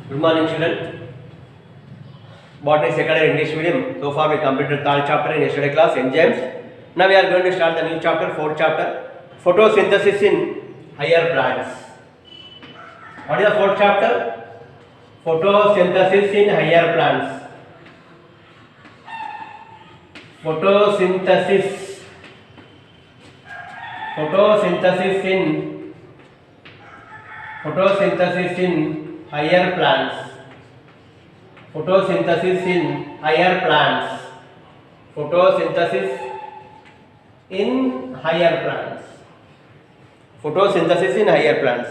Good morning, children. Botany second year English medium. So far we completed third chapter in yesterday class, enzymes. Now we are going to start the new chapter, fourth chapter, photosynthesis in higher plants. What is the fourth chapter? Photosynthesis in higher plants. Photosynthesis. Photosynthesis in higher plants. Photosynthesis in higher plants. Photosynthesis in higher plants. Photosynthesis in higher plants.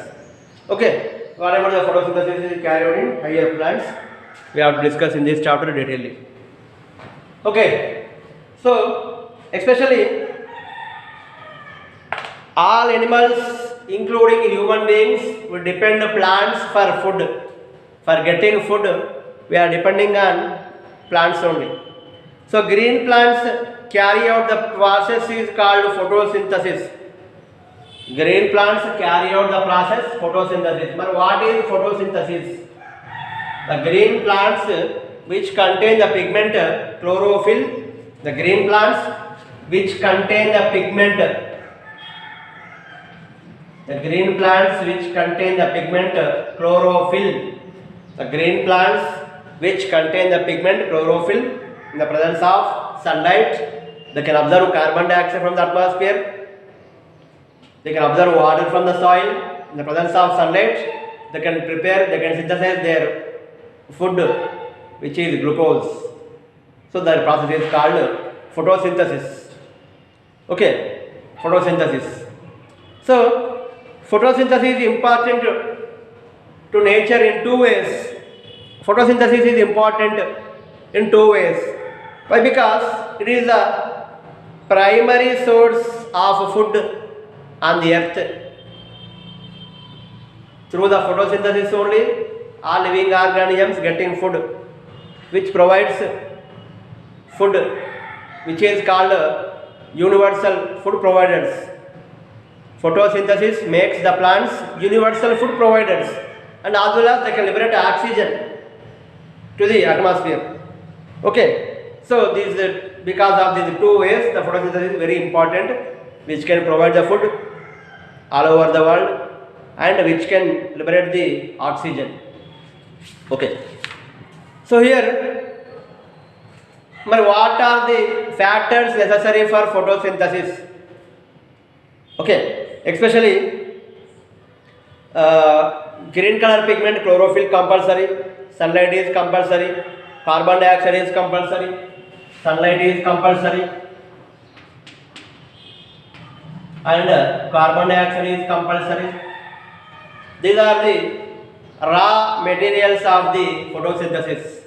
Okay, whatever the photosynthesis is carried out in higher plants, we have to discuss in this chapter detailedly. Okay, so especially all animals, including human beings, will depend on plants for food. For getting food, we are depending on plants only. So green plants carry out the process is called photosynthesis. Green plants carry out the process photosynthesis. But what is photosynthesis? The green plants which contain the pigment chlorophyll. The green plants which contain the pigment. The green plants which contain the pigment chlorophyll. The green plants which contain the pigment chlorophyll in the presence of sunlight. They can observe carbon dioxide from the atmosphere. They can observe water from the soil. In the presence of sunlight, they can synthesize their food, which is glucose. So the process is called photosynthesis. Okay, photosynthesis. So photosynthesis is important to nature in two ways. Photosynthesis is important in two ways. Why? Because it is the primary source of food on the earth. Through the photosynthesis only, all living organisms getting food, which provides food, which is called universal food providers. Photosynthesis makes the plants universal food providers, and as well as they can liberate oxygen to the atmosphere. Okay, so this because of these two ways, the photosynthesis is very important, which can provide the food all over the world and which can liberate the oxygen. Okay, so here, what are the factors necessary for photosynthesis? Okay, especially green color pigment chlorophyll compulsory, sunlight is compulsory, carbon dioxide is compulsory, sunlight is compulsory, and carbon dioxide is compulsory. These are the raw materials of the photosynthesis.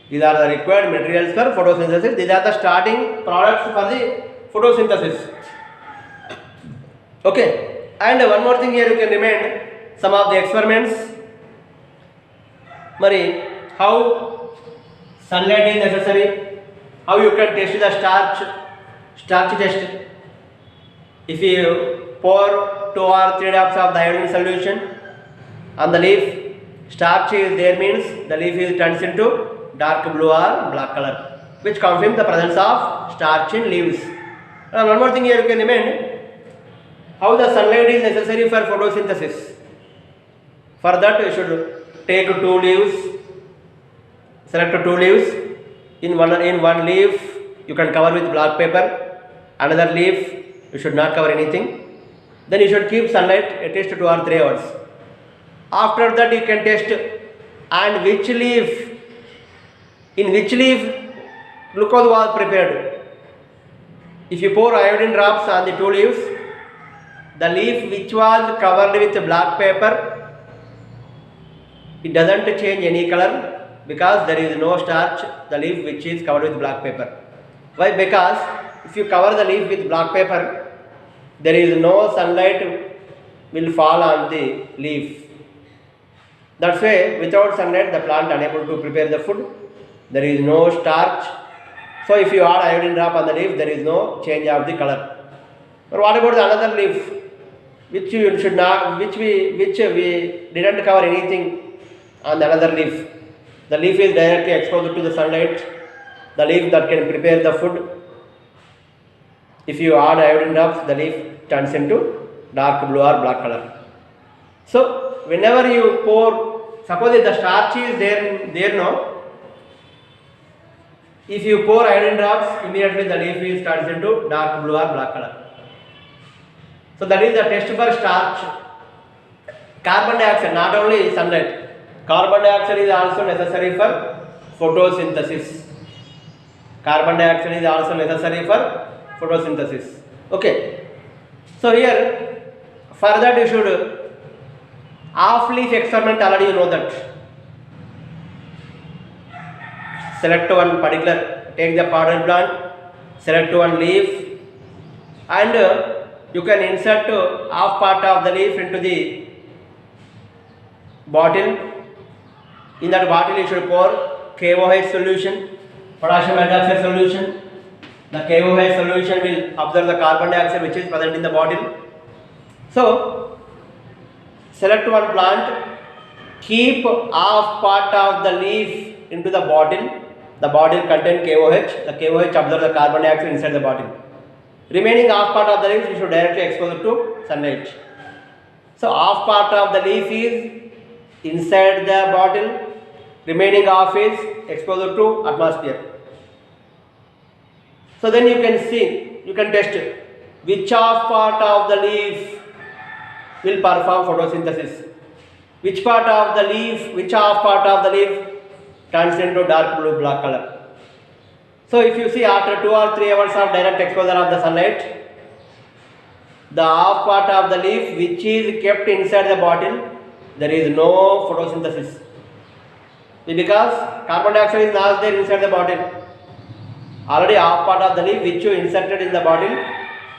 These are the required materials for photosynthesis. These are the starting products for the photosynthesis. Okay, and one more thing here you can remind some of the experiments. How sunlight is necessary, how you can test the starch test. If you pour 2 or 3 drops of the iodine solution on the leaf, starch is there means the leaf is turns into dark blue or black color, which confirms the presence of starch in leaves. And one more thing here you can remind, how the sunlight is necessary for photosynthesis. For that you should take 2 leaves, select 2 leaves. In one leaf you can cover with black paper, another leaf you should not cover anything. Then you should keep sunlight at least 2 or 3 hours. After that you can test and in which leaf glucose was prepared. If you pour iodine drops on the 2 leaves, the leaf which was covered with black paper, it doesn't change any color because there is no starch, the leaf which is covered with black paper. Why? Because if you cover the leaf with black paper, there is no sunlight will fall on the leaf. That's why without sunlight the plant unable to prepare the food. There is no starch. So if you add iodine drop on the leaf, there is no change of the color. But what about the another leaf which we didn't cover anything? and another leaf. The leaf is directly exposed to the sunlight. The leaf that can prepare the food. If you add iodine drops, the leaf turns into dark blue or black color. So whenever you pour, suppose if the starch is there now, if you pour iodine drops, immediately the leaf is turns into dark blue or black color. So that is the test for starch. Carbon dioxide, not only sunlight. Carbon dioxide is also necessary for photosynthesis. Carbon dioxide is also necessary for photosynthesis. Okay. So here, further you should off-leaf experiment, already you know that. Select one particular, take the powder plant, select one leaf, and you can insert half part of the leaf into the bottle. In that bottle you should pour KOH solution, potassium hydroxide solution. The KOH solution will absorb the carbon dioxide which is present in the bottle. So select one plant, keep half part of the leaf into the bottle. The bottle contains KOH. The KOH absorbs the carbon dioxide inside the bottle. Remaining half part of the leaf you should directly expose it to sunlight. So half part of the leaf is inside the bottle. Remaining half is exposed to atmosphere. So then you can see, you can test which half part of the leaf will perform photosynthesis. Which part of the leaf, which half part of the leaf turns into dark blue black color. So if you see after 2 or 3 hours of direct exposure of the sunlight, the half part of the leaf which is kept inside the bottle, there is no photosynthesis. Because carbon dioxide is not there inside the bottle. Already half part of the leaf which you inserted in the bottle,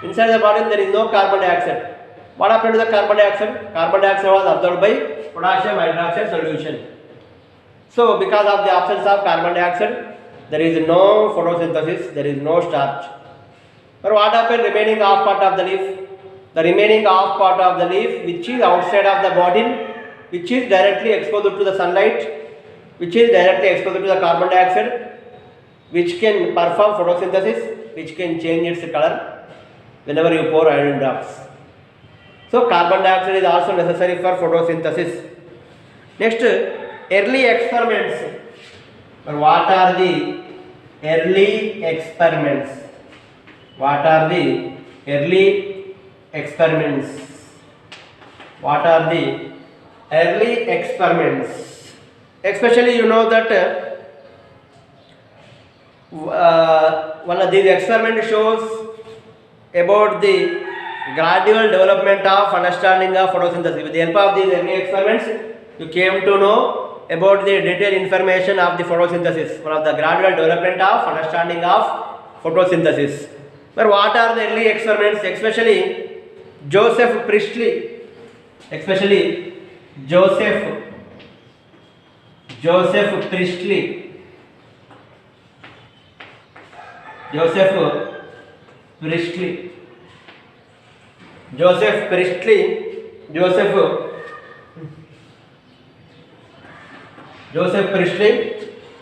inside the bottle there is no carbon dioxide. What happened to the carbon dioxide? Carbon dioxide was absorbed by potassium hydroxide solution. So because of the absence of carbon dioxide, there is no photosynthesis, there is no starch. But what happened remaining half part of the leaf? The remaining half part of the leaf which is outside of the bottle, which is directly exposed to the sunlight, which is directly exposed to the carbon dioxide, which can perform photosynthesis, which can change its color whenever you pour iodine drops. So carbon dioxide is also necessary for photosynthesis. Next, early experiments. What are the early experiments? What are the early experiments? What are the early experiments? Especially you know that one of these experiments shows about the gradual development of understanding of photosynthesis. With the help of these early experiments, you came to know about the detailed information of the photosynthesis, one of the gradual development of understanding of photosynthesis. But what are the early experiments? Especially Joseph Priestley, Joseph Priestley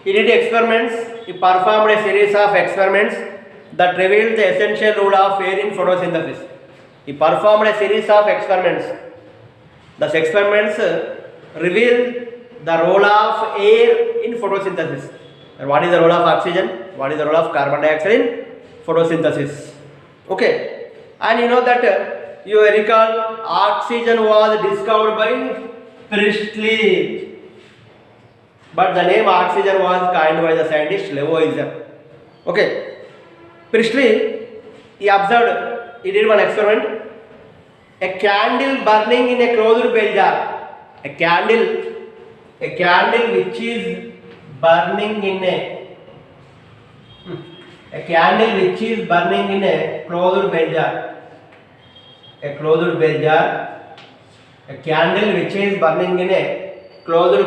he did experiments, he performed a series of experiments that revealed the essential role of air in photosynthesis. He performed a series of experiments. Those experiments reveal the role of air in photosynthesis. And what is the role of oxygen? What is the role of carbon dioxide in photosynthesis? Okay. And you know that you recall oxygen was discovered by Priestley. But the name oxygen was coined by the scientist Lavoisier. Okay. Priestley, he observed, he did one experiment. A candle burning in a closed bell jar. A candle which is burning in a closed bell jar. A candle which is burning in a closed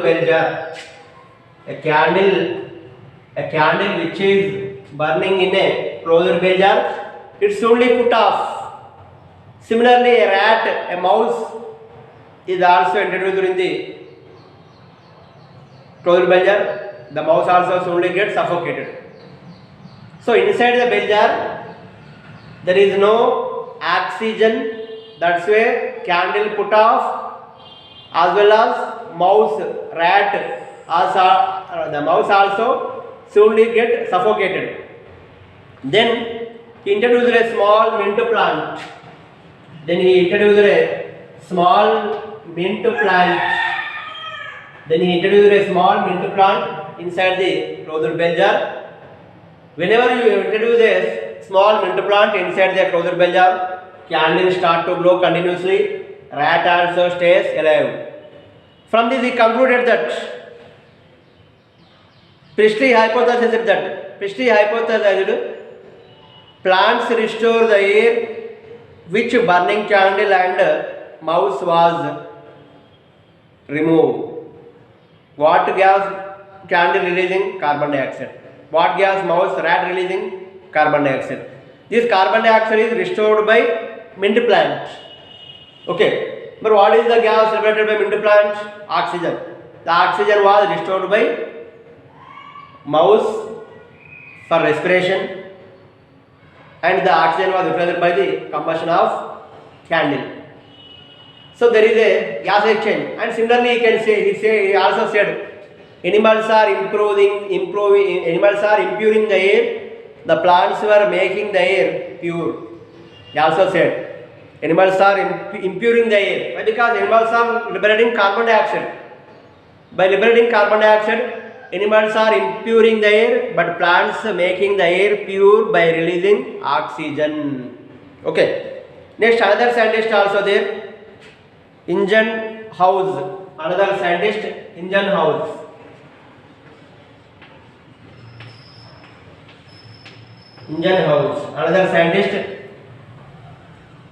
bell jar. A candle which is burning in a closed bell jar, it's only put off. Similarly, a mouse is also introduced in the closed bell jar, the mouse also only gets suffocated. So inside the bell jar there is no oxygen, that's why candle put off, as well as mouse, rat, also the mouse also soonly get suffocated. Then he introduced a small mint plant. Then he introduced a small mint plant. Then he introduced a small mint plant inside the closed bell jar. Whenever you introduce a small mint plant inside the closed bell jar, candle start to glow continuously. Rat also stays alive. From this, he concluded that Priestley hypothesized plants restore the air which burning candle and mouse was removed. What gas candle releasing? Carbon dioxide. What gas mouse, rat releasing? Carbon dioxide. This carbon dioxide is restored by mint plant. Okay. But what is the gas liberated by mint plant? Oxygen. The oxygen was restored by mouse for respiration, and the oxygen was utilized by the combustion of candle. So there is a gas exchange, and similarly he also said animals are improving the air. The plants were making the air pure. He also said animals are improving the air. Why? Because animals are liberating carbon dioxide. By liberating carbon dioxide, animals are improving the air, but plants making the air pure by releasing oxygen. Okay. Next, another scientist also there, Ingenhousz. Another scientist, Ingenhousz. Another scientist,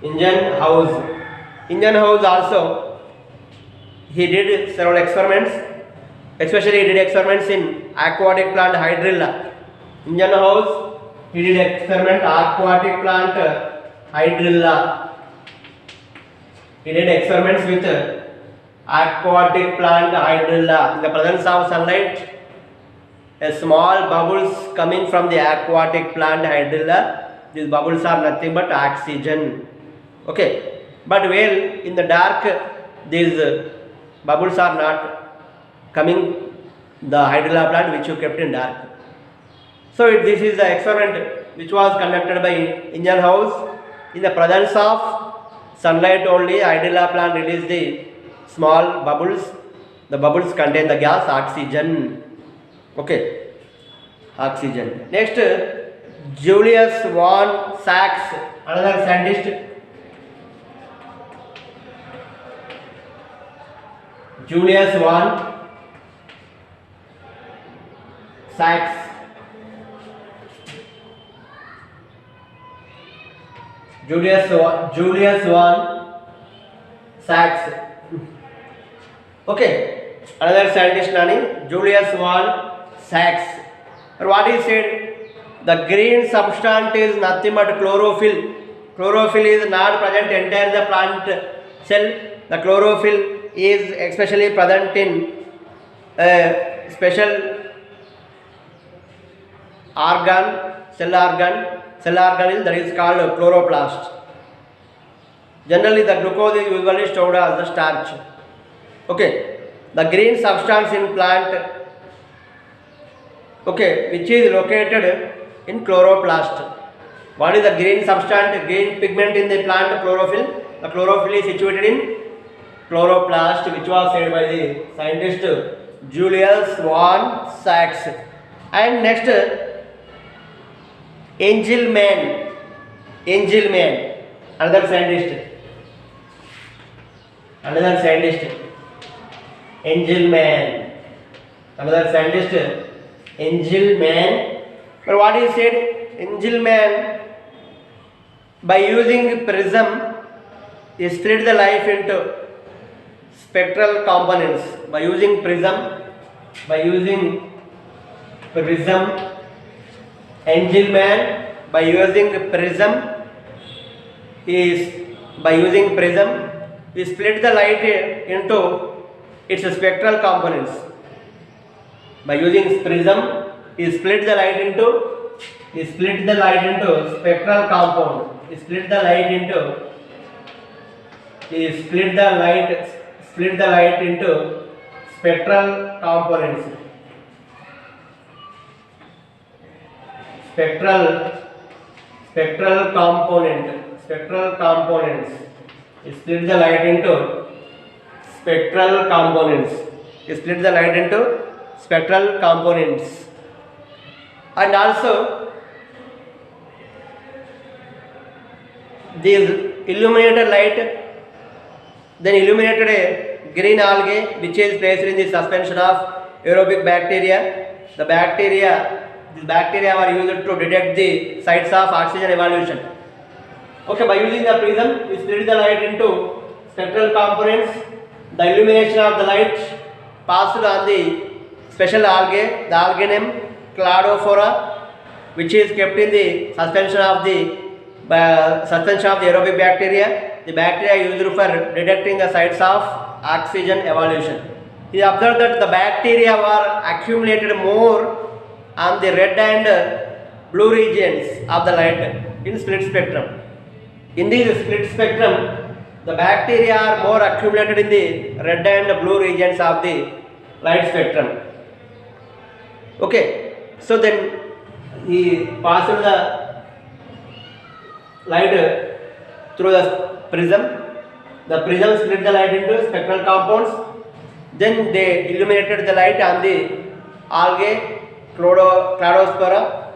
Ingenhousz also, he did several experiments, especially he did experiments in aquatic plant hydrilla. Ingenhousz, he did experiment aquatic plant hydrilla. He did experiments with aquatic plant hydrilla. In the presence of sunlight, a small bubbles coming from the aquatic plant hydrilla. These bubbles are nothing but oxygen. Okay, but well, in the dark, these bubbles are not coming the hydrilla plant which you kept in dark. So this is the experiment which was conducted by Ingenhousz. In the presence of sunlight only, hydrilla plant released the small bubbles. The bubbles contain the gas oxygen. Okay, oxygen. Next, Julius von Sachs, another scientist. Julius von Sachs. Julius von Sachs. Okay, another scientist name, Julius von Sachs. And what he said, the green substance is nothing but chlorophyll. Chlorophyll is not present entire the plant cell. The chlorophyll is especially present in a special organ, cell organ is that is called chloroplast. Generally the glucose is usually stored as the starch. Okay, the green substance in plant, okay, which is located in chloroplast. What is the green substance, green pigment in the plant? Chlorophyll. The chlorophyll is situated in chloroplast, which was said by the scientist Julius von Sachs. And next, Engelmann, another scientist, Engelmann, but what he said, Engelmann, by using prism, he split the light into spectral components. By using prism, Engelmann, by using prism, he split the light into its spectral components. By using prism, he split the light into spectral compound. He split the light into spectral components. Spectral components. He split the light into spectral components. And also these illuminated light then illuminated a green algae which is placed in the suspension of aerobic bacteria. These bacteria are used to detect the sites of oxygen evolution. Okay, by using the prism, we split the light into spectral components. The illumination of the light passed on the special algae, the algae name Cladophora, which is kept in the suspension of the aerobic bacteria. The bacteria used for detecting the sites of oxygen evolution. He observed that the bacteria were accumulated more on the red and blue regions of the light in split spectrum. In this split spectrum, the bacteria are more accumulated in the red and blue regions of the light spectrum. Okay, so then he passed the light through the prism. The prism split the light into spectral compounds. Then they illuminated the light on the algae Cladophora.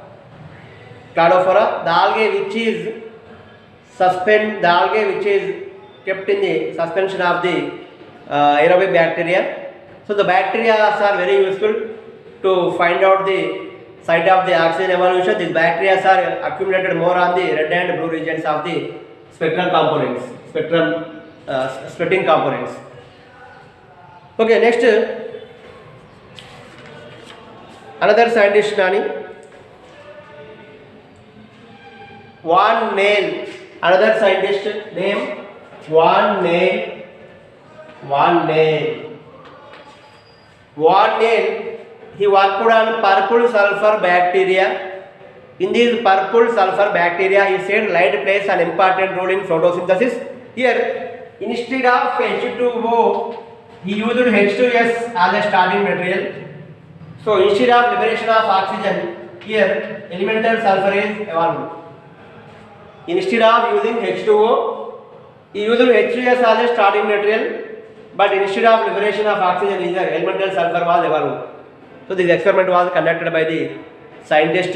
The algae which is kept in the suspension of the aerobic bacteria. So the bacteria are very useful to find out the site of the oxygen evolution. These bacteria are accumulated more on the red and blue regions of the splitting components. Okay, next another scientist Nani Van Neel. Another scientist named Van Neel, he worked on purple sulfur bacteria. In these purple sulfur bacteria, he said light plays an important role in photosynthesis. Here, instead of H2O, he used H2S as a starting material. So, instead of liberation of oxygen, here elemental sulfur is evolved. Instead of using H2O, he used H2S as a starting material, but instead of liberation of oxygen, elemental sulfur was evolved. So this experiment was conducted by the scientist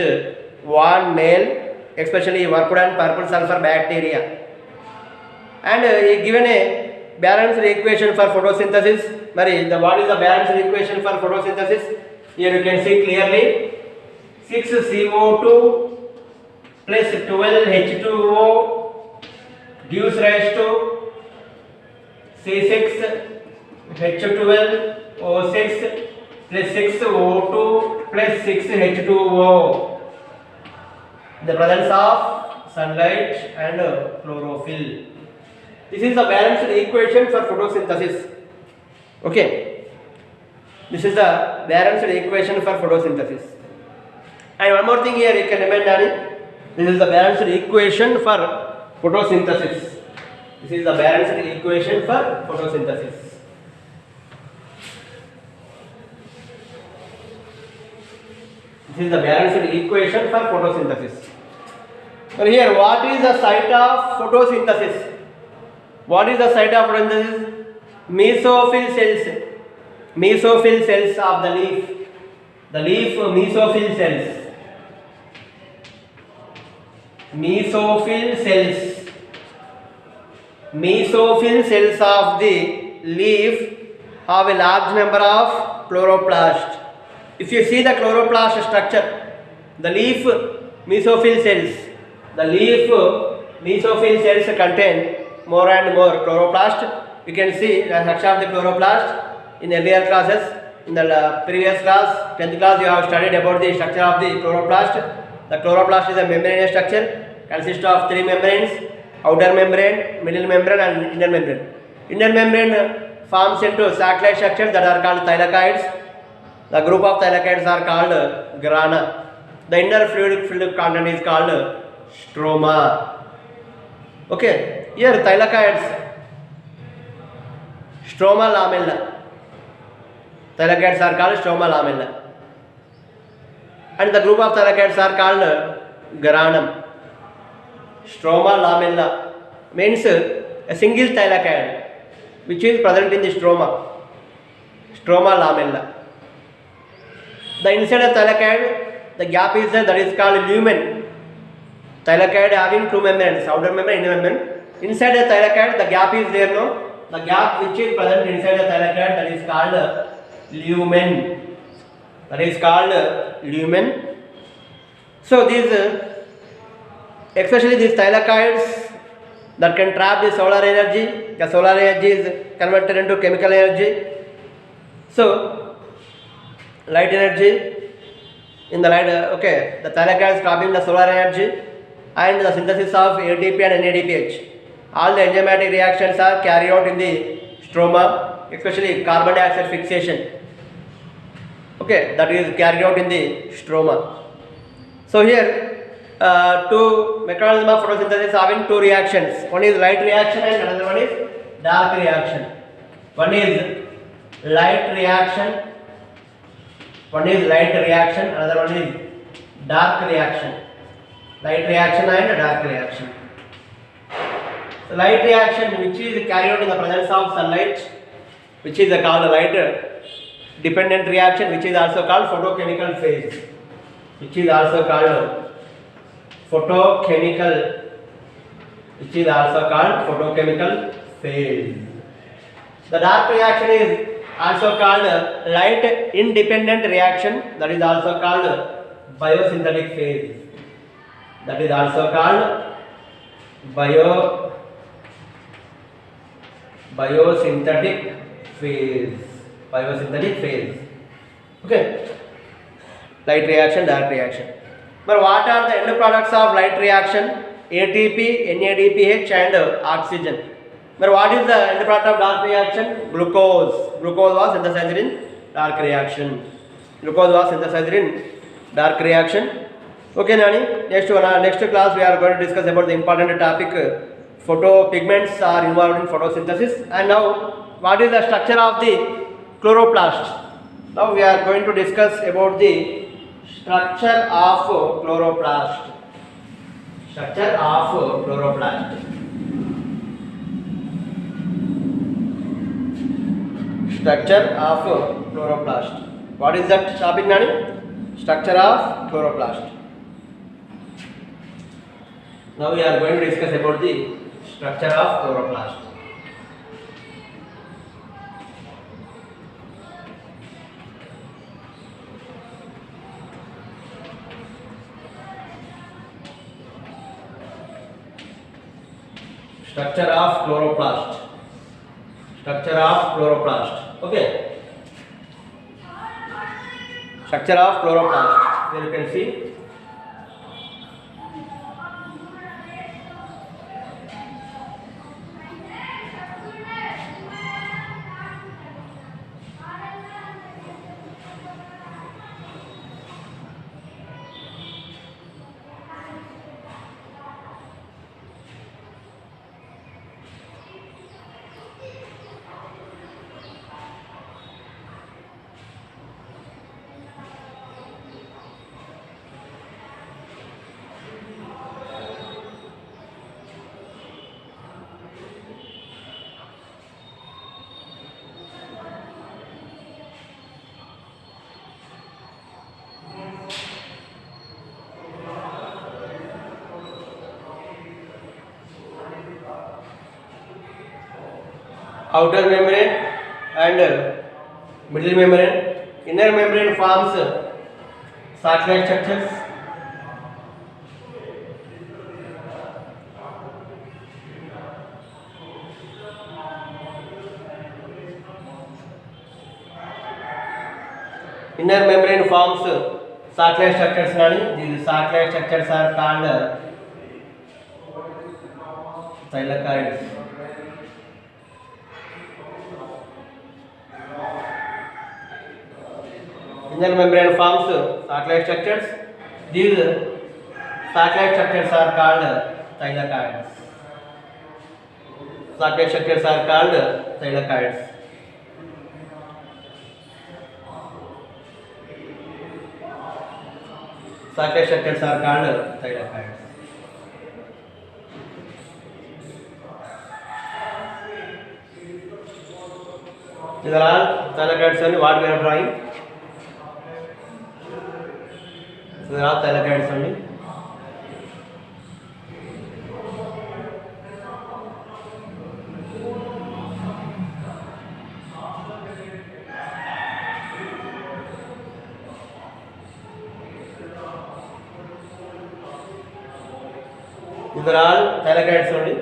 Van Neel, especially worked on purple sulfur bacteria, and he given a balanced equation for photosynthesis. What is the balanced equation for photosynthesis? Here you can see clearly 6CO2 plus 12H2O gives rise to C6H12O6 plus 6O2 plus 6H2O. The presence of sunlight and chlorophyll. This is the balanced equation for photosynthesis. Okay. This is the balanced equation for photosynthesis. And one more thing here you can remember. This is the balanced equation for photosynthesis. This is the balanced equation for photosynthesis. This is the balanced equation for photosynthesis. So here, what is the site of photosynthesis? What is the site of photosynthesis? Mesophyll cells of the leaf. The leaf mesophyll cells. Mesophyll cells of the leaf have a large number of chloroplasts. If you see the chloroplast structure, the leaf mesophyll cells contain more and more chloroplast. You can see the structure of the chloroplast in earlier classes. In the previous class, 10th class, you have studied about the structure of the chloroplast. The chloroplast is a membranous structure, consists of three membranes: outer membrane, middle membrane and inner membrane. Inner membrane forms into sac-like structures that are called thylakoids. The group of thylakoids are called grana. The inner fluid filled content is called stroma. Okay, here thylakoids, stroma lamella. Thylakoids are called stroma lamella. And the group of thylakoids are called granum. Stroma lamella means a single thylakoid which is present in the stroma. Stroma lamella. The inside of thylakoid, the gap is there, that is called lumen. Thylakoid having two membranes, outer membrane, inner membrane. Inside the thylakoid, the gap is there, no? The gap which is present inside the thylakoid, that is called lumen. That is called lumen. So these, especially these thylakoids that can trap the solar energy. The solar energy is converted into chemical energy. So light energy in the light, the thylakoid is trapping the solar energy and the synthesis of ATP and NADPH. All the enzymatic reactions are carried out in the stroma, especially carbon dioxide fixation. That is carried out in the stroma. So here, two mechanism of photosynthesis having two reactions. One is light reaction and another one is dark reaction. One is light reaction. One is light reaction, another one is dark reaction. Light reaction and dark reaction. The light reaction which is carried out in the presence of sunlight, which is called light dependent reaction, which is also called photochemical phase. Which is also called photochemical. Which is also called photochemical phase. The dark reaction is also called light independent reaction, that is also called biosynthetic phase. That is also called biosynthetic phase. Biosynthetic phase. Light reaction, dark reaction. But what are the end products of light reaction? ATP, NADPH and oxygen. But what is the end product of dark reaction? Glucose. Glucose was synthesized in dark reaction. Glucose was synthesized in dark reaction. Okay, Nani. Next class we are going to discuss about the important topic. Photopigments are involved in photosynthesis. And now, what is the structure of the chloroplast? Now we are going to discuss about the structure of chloroplast. Structure of chloroplast. Structure of chloroplast. What is that topic, Nani? Structure of chloroplast. Now we are going to discuss about the structure of chloroplast. Structure of chloroplast. Structure of chloroplast. Okay. Structure of chloroplast. Here you can see. Outer membrane and middle membrane. Inner membrane forms sac-like structures. Inner membrane forms sac-like structures. These sac-like structures are called thylakoids. Inner membrane forms satellite structures. These satellite structures are called thylakoids. Satellite structures are called thylakoids. Satellite structures are called thylakoids. These are all thylakoids only. What we are drawing? These are all thylakoids only. These are all thylakoids only.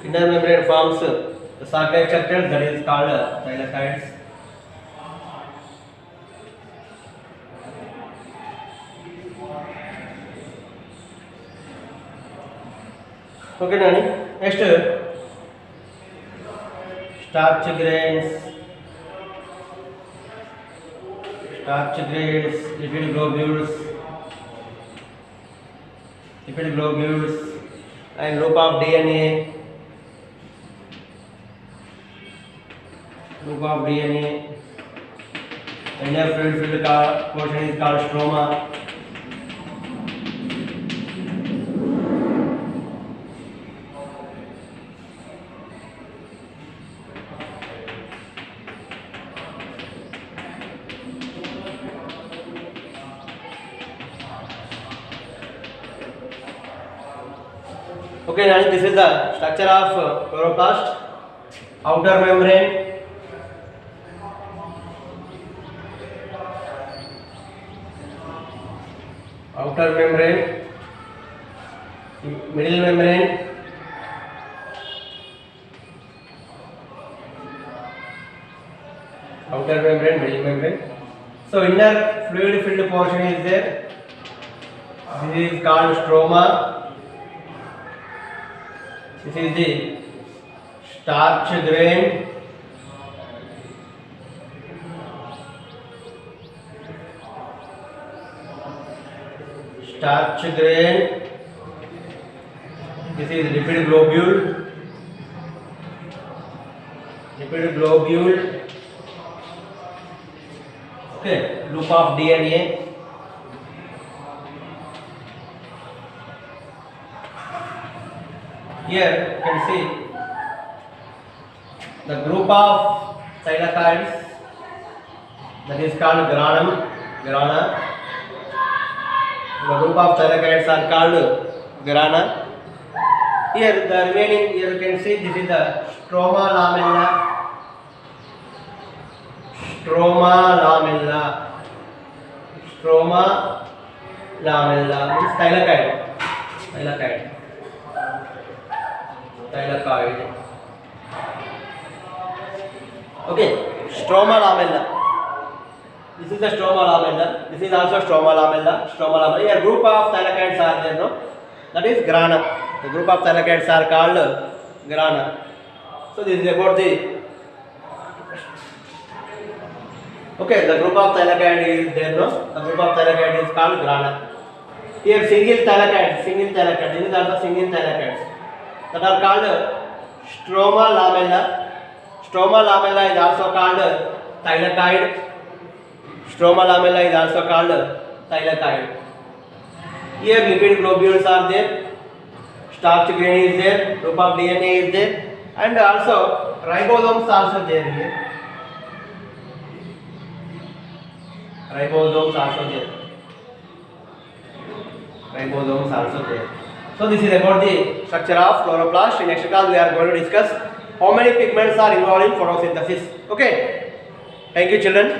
Inner membrane forms the satellite structures, that is called thylakoids. Okay, Nani. Next, starch grains, lipid globules, and loop of DNA. Inner fluid filled portion is called stroma. Okay, Nani, this is the structure of chloroplast. Outer membrane, middle membrane, middle membrane. So inner fluid filled portion is there. This is called stroma. This is the starch grain. This is lipid globule. Okay, loop of DNA. Here you can see the group of thylakoids, that is called grana. The group of thylakoids are called grana. Here the remaining, here you can see this is the stroma lamella. Means thylakoid. Okay, stroma lamella. This is the stroma lamella. This is also stroma lamella. Here group of thylakoids are there, no? That is grana. The group of thylakoids are called grana. So this is about the. Okay, the group of thylakoid is there, no? The group of thylakoid is called grana. Here single thylakoid. This is also single thylakoids that are called stroma lamella. Stroma lamella is also called thylakoid. Here lipid globules are there, starch grain is there, loop of DNA is there, and also ribosomes also there here. Ribosomes also there. So this is about the structure of chloroplast. In next class we are going to discuss how many pigments are involved in photosynthesis. Okay. Thank you, children.